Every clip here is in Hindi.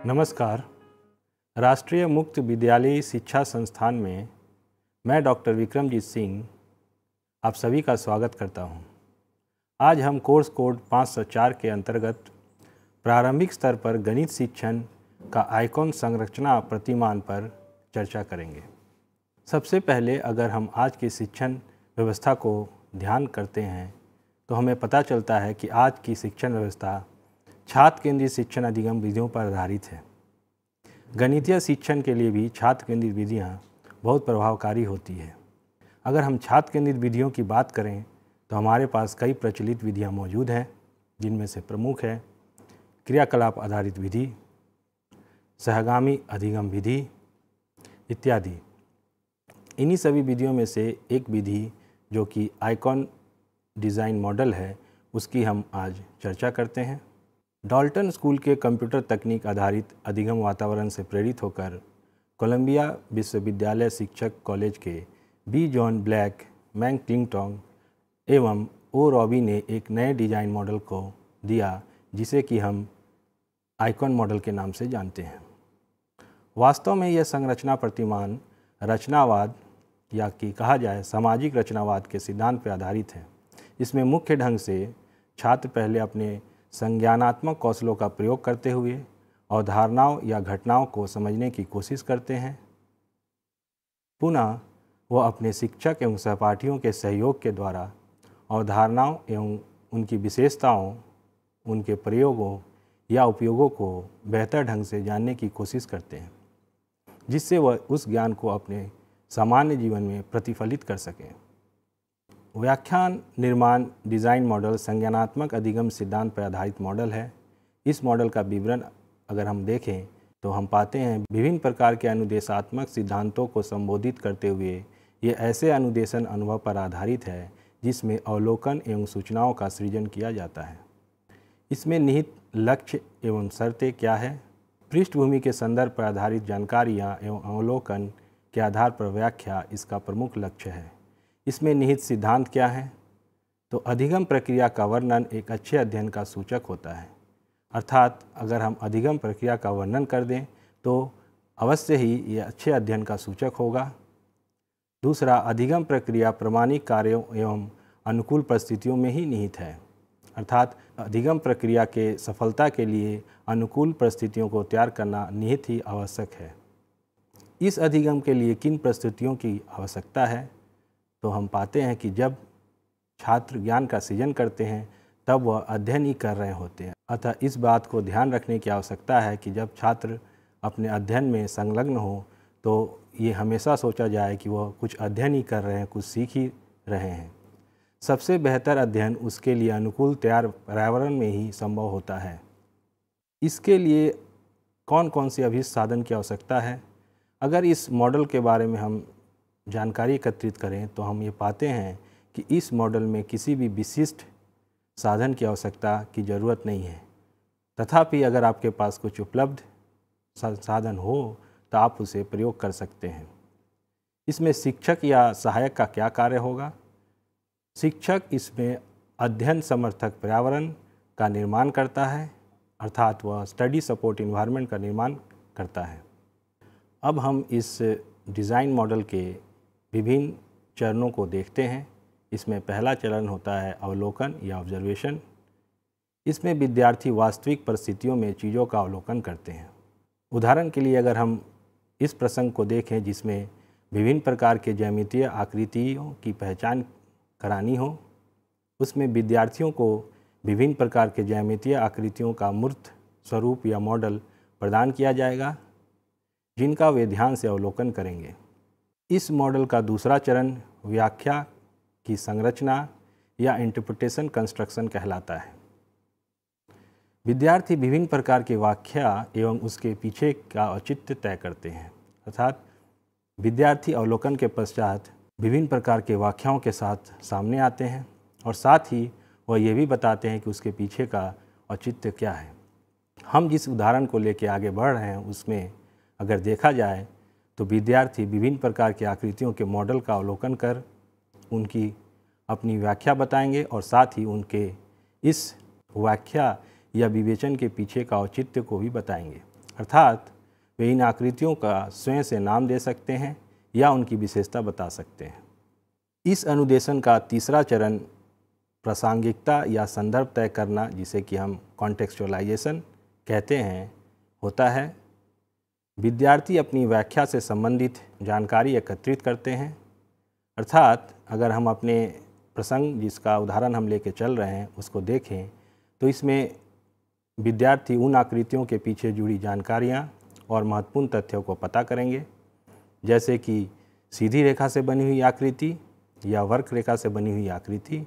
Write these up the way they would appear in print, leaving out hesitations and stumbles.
नमस्कार। राष्ट्रीय मुक्त विद्यालयी शिक्षा संस्थान में मैं डॉक्टर विक्रमजीत सिंह आप सभी का स्वागत करता हूं। आज हम कोर्स कोड 504 के अंतर्गत प्रारंभिक स्तर पर गणित शिक्षण का आइकॉन संरचना प्रतिमान पर चर्चा करेंगे। सबसे पहले अगर हम आज की शिक्षण व्यवस्था को ध्यान करते हैं तो हमें पता चलता है कि आज की शिक्षण व्यवस्था छात्र केंद्रित शिक्षण अधिगम विधियों पर आधारित है। गणितीय शिक्षण के लिए भी छात्र केंद्रित विधियाँ बहुत प्रभावकारी होती है। अगर हम छात्र केंद्रित विधियों की बात करें तो हमारे पास कई प्रचलित विधियाँ मौजूद हैं, जिनमें से प्रमुख है क्रियाकलाप आधारित विधि, सहगामी अधिगम विधि इत्यादि। इन्हीं सभी विधियों में से एक विधि जो कि आइकॉन डिज़ाइन मॉडल है, उसकी हम आज चर्चा करते हैं। डाल्टन स्कूल के कंप्यूटर तकनीक आधारित अधिगम वातावरण से प्रेरित होकर कोलंबिया विश्वविद्यालय शिक्षक कॉलेज के बी जॉन ब्लैक, मैंग क्लिंगटोंग एवं ओ रॉबी ने एक नए डिज़ाइन मॉडल को दिया, जिसे कि हम आइकॉन मॉडल के नाम से जानते हैं। वास्तव में यह संरचना प्रतिमान रचनावाद या कि कहा जाए सामाजिक रचनावाद के सिद्धांत पर आधारित है। इसमें मुख्य ढंग से छात्र पहले अपने संज्ञानात्मक कौशलों का प्रयोग करते हुए अवधारणाओं या घटनाओं को समझने की कोशिश करते हैं। पुनः वह अपने शिक्षक एवं सहपाठियों के सहयोग के द्वारा अवधारणाओं एवं उनकी विशेषताओं, उनके प्रयोगों या उपयोगों को बेहतर ढंग से जानने की कोशिश करते हैं, जिससे वह उस ज्ञान को अपने सामान्य जीवन में प्रतिफलित कर सकें। व्याख्यान निर्माण डिज़ाइन मॉडल संज्ञानात्मक अधिगम सिद्धांत पर आधारित मॉडल है। इस मॉडल का विवरण अगर हम देखें तो हम पाते हैं विभिन्न प्रकार के अनुदेशात्मक सिद्धांतों को संबोधित करते हुए ये ऐसे अनुदेशन अनुभव पर आधारित है जिसमें अवलोकन एवं सूचनाओं का सृजन किया जाता है। इसमें निहित लक्ष्य एवं शर्तें क्या है? पृष्ठभूमि के संदर्भ पर आधारित जानकारियाँ एवं अवलोकन के आधार पर व्याख्या इसका प्रमुख लक्ष्य है। इसमें निहित सिद्धांत क्या है? तो अधिगम प्रक्रिया का वर्णन एक अच्छे अध्ययन का सूचक होता है। अर्थात अगर हम अधिगम प्रक्रिया का वर्णन कर दें तो अवश्य ही यह अच्छे अध्ययन का सूचक होगा। दूसरा, अधिगम प्रक्रिया प्रामाणिक कार्यों एवं अनुकूल परिस्थितियों में ही निहित है। अर्थात अधिगम प्रक्रिया के सफलता के लिए अनुकूल परिस्थितियों को तैयार करना निहित ही आवश्यक है। इस अधिगम के लिए किन परिस्थितियों की आवश्यकता है? तो हम पाते हैं कि जब छात्र ज्ञान का सृजन करते हैं तब वह अध्ययन ही कर रहे होते हैं। अतः इस बात को ध्यान रखने की आवश्यकता है कि जब छात्र अपने अध्ययन में संलग्न हो तो ये हमेशा सोचा जाए कि वह कुछ अध्ययन ही कर रहे हैं, कुछ सीख ही रहे हैं। सबसे बेहतर अध्ययन उसके लिए अनुकूल तैयार पर्यावरण में ही संभव होता है। इसके लिए कौन कौन से अभिष्ट साधन की आवश्यकता है? अगर इस मॉडल के बारे में हम जानकारी एकत्रित करें तो हम ये पाते हैं कि इस मॉडल में किसी भी विशिष्ट साधन की आवश्यकता की ज़रूरत नहीं है। तथापि अगर आपके पास कुछ उपलब्ध साधन हो तो आप उसे प्रयोग कर सकते हैं। इसमें शिक्षक या सहायक का क्या कार्य होगा? शिक्षक इसमें अध्ययन समर्थक पर्यावरण का निर्माण करता है, अर्थात वह स्टडी सपोर्ट इन्वायरमेंट का निर्माण करता है। अब हम इस डिज़ाइन मॉडल के विभिन्न चरणों को देखते हैं। इसमें पहला चरण होता है अवलोकन या ऑब्जर्वेशन। इसमें विद्यार्थी वास्तविक परिस्थितियों में चीज़ों का अवलोकन करते हैं। उदाहरण के लिए अगर हम इस प्रसंग को देखें जिसमें विभिन्न प्रकार के ज्यामितीय आकृतियों की पहचान करानी हो, उसमें विद्यार्थियों को विभिन्न प्रकार के ज्यामितीय आकृतियों का मूर्त स्वरूप या मॉडल प्रदान किया जाएगा, जिनका वे ध्यान से अवलोकन करेंगे। इस मॉडल का दूसरा चरण व्याख्या की संरचना या इंटरप्रिटेशन कंस्ट्रक्शन कहलाता है। विद्यार्थी विभिन्न प्रकार की व्याख्या एवं उसके पीछे का औचित्य तय करते हैं। अर्थात विद्यार्थी अवलोकन के पश्चात विभिन्न प्रकार के व्याख्याओं के साथ सामने आते हैं और साथ ही वह ये भी बताते हैं कि उसके पीछे का औचित्य क्या है। हम जिस उदाहरण को लेकर आगे बढ़ रहे हैं उसमें अगर देखा जाए तो विद्यार्थी विभिन्न प्रकार की आकृतियों के मॉडल का अवलोकन कर उनकी अपनी व्याख्या बताएंगे और साथ ही उनके इस व्याख्या या विवेचन के पीछे का औचित्य को भी बताएंगे। अर्थात वे इन आकृतियों का स्वयं से नाम दे सकते हैं या उनकी विशेषता बता सकते हैं। इस अनुदेशन का तीसरा चरण प्रासंगिकता या संदर्भ तय करना, जिसे कि हम कॉन्टेक्सचुअलाइजेशन कहते हैं, होता है। विद्यार्थी अपनी व्याख्या से संबंधित जानकारी एकत्रित करते हैं। अर्थात अगर हम अपने प्रसंग, जिसका उदाहरण हम लेके चल रहे हैं, उसको देखें तो इसमें विद्यार्थी उन आकृतियों के पीछे जुड़ी जानकारियाँ और महत्वपूर्ण तथ्यों को पता करेंगे, जैसे कि सीधी रेखा से बनी हुई आकृति या वक्र रेखा से बनी हुई आकृति,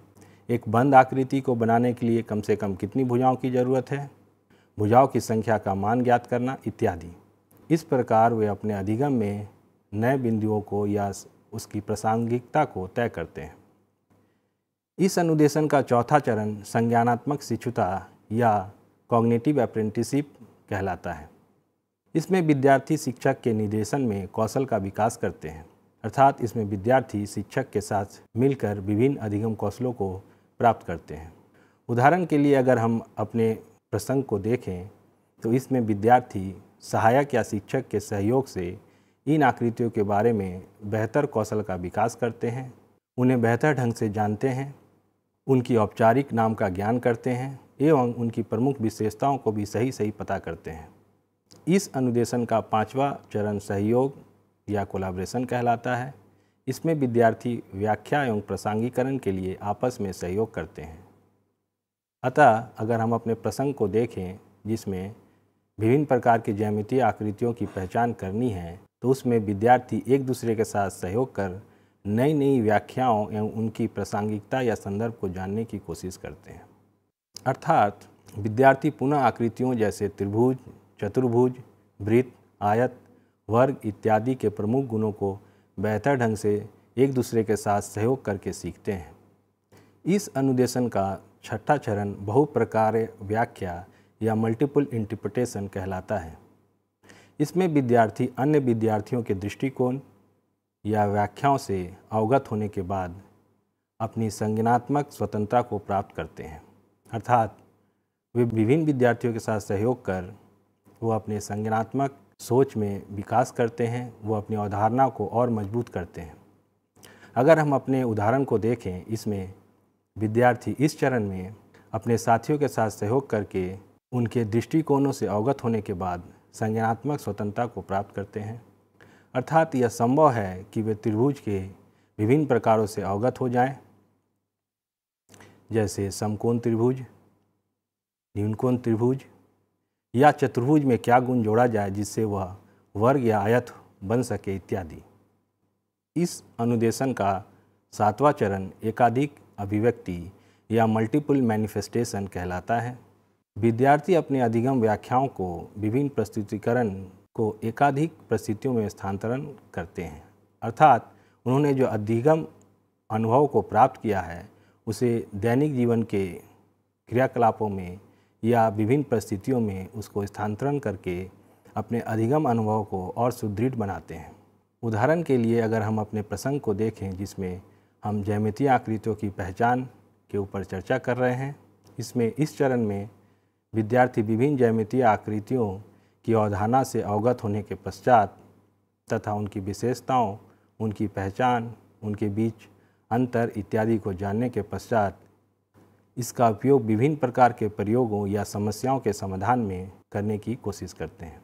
एक बंद आकृति को बनाने के लिए कम से कम कितनी भुजाओं की ज़रूरत है, भुजाओं की संख्या का मान ज्ञात करना इत्यादि। इस प्रकार वे अपने अधिगम में नए बिंदुओं को या उसकी प्रासंगिकता को तय करते हैं। इस अनुदेशन का चौथा चरण संज्ञानात्मक शिक्षुता या कॉग्निटिव अप्रेंटिसशिप कहलाता है। इसमें विद्यार्थी शिक्षक के निर्देशन में कौशल का विकास करते हैं। अर्थात इसमें विद्यार्थी शिक्षक के साथ मिलकर विभिन्न अधिगम कौशलों को प्राप्त करते हैं। उदाहरण के लिए अगर हम अपने प्रसंग को देखें तो इसमें विद्यार्थी सहायक या शिक्षक के सहयोग से इन आकृतियों के बारे में बेहतर कौशल का विकास करते हैं, उन्हें बेहतर ढंग से जानते हैं, उनकी औपचारिक नाम का ज्ञान करते हैं एवं उनकी प्रमुख विशेषताओं को भी सही पता करते हैं। इस अनुदेशन का पांचवा चरण सहयोग या कोलैबोरेशन कहलाता है। इसमें विद्यार्थी व्याख्या एवं प्रासंगिकरण के लिए आपस में सहयोग करते हैं। अतः अगर हम अपने प्रसंग को देखें जिसमें विभिन्न प्रकार की ज्यामितीय आकृतियों की पहचान करनी है, तो उसमें विद्यार्थी एक दूसरे के साथ सहयोग कर नई नई व्याख्याओं एवं उनकी प्रासंगिकता या संदर्भ को जानने की कोशिश करते हैं। अर्थात विद्यार्थी पुनः आकृतियों जैसे त्रिभुज, चतुर्भुज, वृत्त, आयत, वर्ग इत्यादि के प्रमुख गुणों को बेहतर ढंग से एक दूसरे के साथ सहयोग करके सीखते हैं। इस अनुदेशन का छठा चरण बहुप्रकार्य व्याख्या या मल्टीपल इंटरप्रिटेशन कहलाता है। इसमें विद्यार्थी अन्य विद्यार्थियों के दृष्टिकोण या व्याख्याओं से अवगत होने के बाद अपनी संज्ञानात्मक स्वतंत्रता को प्राप्त करते हैं। अर्थात वे विभिन्न विद्यार्थियों के साथ सहयोग कर वो अपने संज्ञानात्मक सोच में विकास करते हैं, वो अपनी अवधारणा को और मजबूत करते हैं। अगर हम अपने उदाहरण को देखें, इसमें विद्यार्थी इस चरण में अपने साथियों के साथ सहयोग करके उनके दृष्टिकोणों से अवगत होने के बाद संज्ञानात्मक स्वतंत्रता को प्राप्त करते हैं। अर्थात यह संभव है कि वे त्रिभुज के विभिन्न प्रकारों से अवगत हो जाएं, जैसे समकोण त्रिभुज, न्यूनकोण त्रिभुज, या चतुर्भुज में क्या गुण जोड़ा जाए जिससे वह वर्ग या आयत बन सके इत्यादि। इस अनुदेशन का सातवां चरण एकाधिक अभिव्यक्ति या मल्टीपल मैनिफेस्टेशन कहलाता है। विद्यार्थी अपने अधिगम व्याख्याओं को विभिन्न प्रस्तुतिकरण को एकाधिक परिस्थितियों में स्थानांतरण करते हैं। अर्थात उन्होंने जो अधिगम अनुभव को प्राप्त किया है उसे दैनिक जीवन के क्रियाकलापों में या विभिन्न परिस्थितियों में उसको स्थानांतरण करके अपने अधिगम अनुभव को और सुदृढ़ बनाते हैं। उदाहरण के लिए अगर हम अपने प्रसंग को देखें जिसमें हम ज्यामितीय आकृतियों की पहचान के ऊपर चर्चा कर रहे हैं, इसमें इस चरण में विद्यार्थी विभिन्न ज्यामितीय आकृतियों की अवधारणा से अवगत होने के पश्चात तथा उनकी विशेषताओं, उनकी पहचान, उनके बीच अंतर इत्यादि को जानने के पश्चात इसका उपयोग विभिन्न प्रकार के प्रयोगों या समस्याओं के समाधान में करने की कोशिश करते हैं।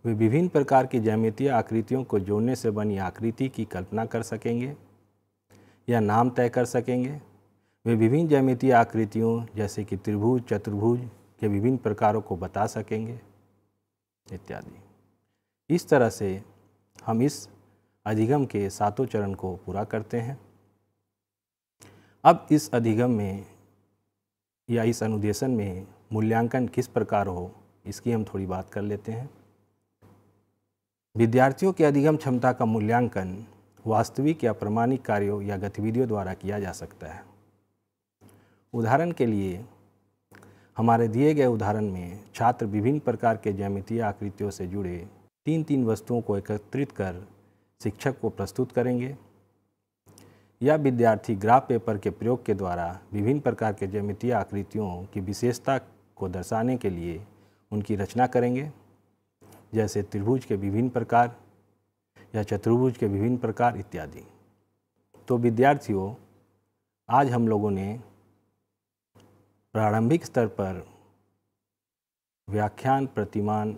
वे विभिन्न प्रकार की ज्यामितीय आकृतियों को जोड़ने से बनी आकृति की कल्पना कर सकेंगे या नाम तय कर सकेंगे। वे विभिन्न ज्यामितीय आकृतियों जैसे कि त्रिभुज, चतुर्भुज के विभिन्न प्रकारों को बता सकेंगे इत्यादि। इस तरह से हम इस अधिगम के सातों चरण को पूरा करते हैं। अब इस अधिगम में या इस अनुदेशन में मूल्यांकन किस प्रकार हो, इसकी हम थोड़ी बात कर लेते हैं। विद्यार्थियों के अधिगम क्षमता का मूल्यांकन वास्तविक या प्रमाणिक कार्यों या गतिविधियों द्वारा किया जा सकता है। उदाहरण के लिए हमारे दिए गए उदाहरण में छात्र विभिन्न प्रकार के ज्यामितीय आकृतियों से जुड़े तीन वस्तुओं को एकत्रित कर शिक्षक को प्रस्तुत करेंगे, या विद्यार्थी ग्राफ पेपर के प्रयोग के द्वारा विभिन्न प्रकार के ज्यामितीय आकृतियों की विशेषता को दर्शाने के लिए उनकी रचना करेंगे। जैसे त्रिभुज के विभिन्न प्रकार या चतुर्भुज के विभिन्न प्रकार इत्यादि। तो विद्यार्थियों, आज हम लोगों ने प्रारंभिक स्तर पर व्याख्यान प्रतिमान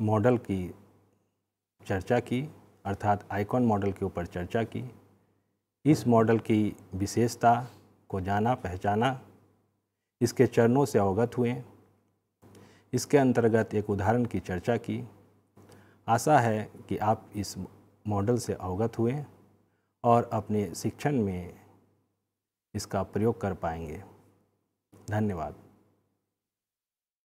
मॉडल की चर्चा की, अर्थात आइकॉन मॉडल के ऊपर चर्चा की। इस मॉडल की विशेषता को जाना, पहचाना, इसके चरणों से अवगत हुए, इसके अंतर्गत एक उदाहरण की चर्चा की। आशा है कि आप इस मॉडल से अवगत हुए और अपने शिक्षण में इसका प्रयोग कर पाएंगे। धन्यवाद।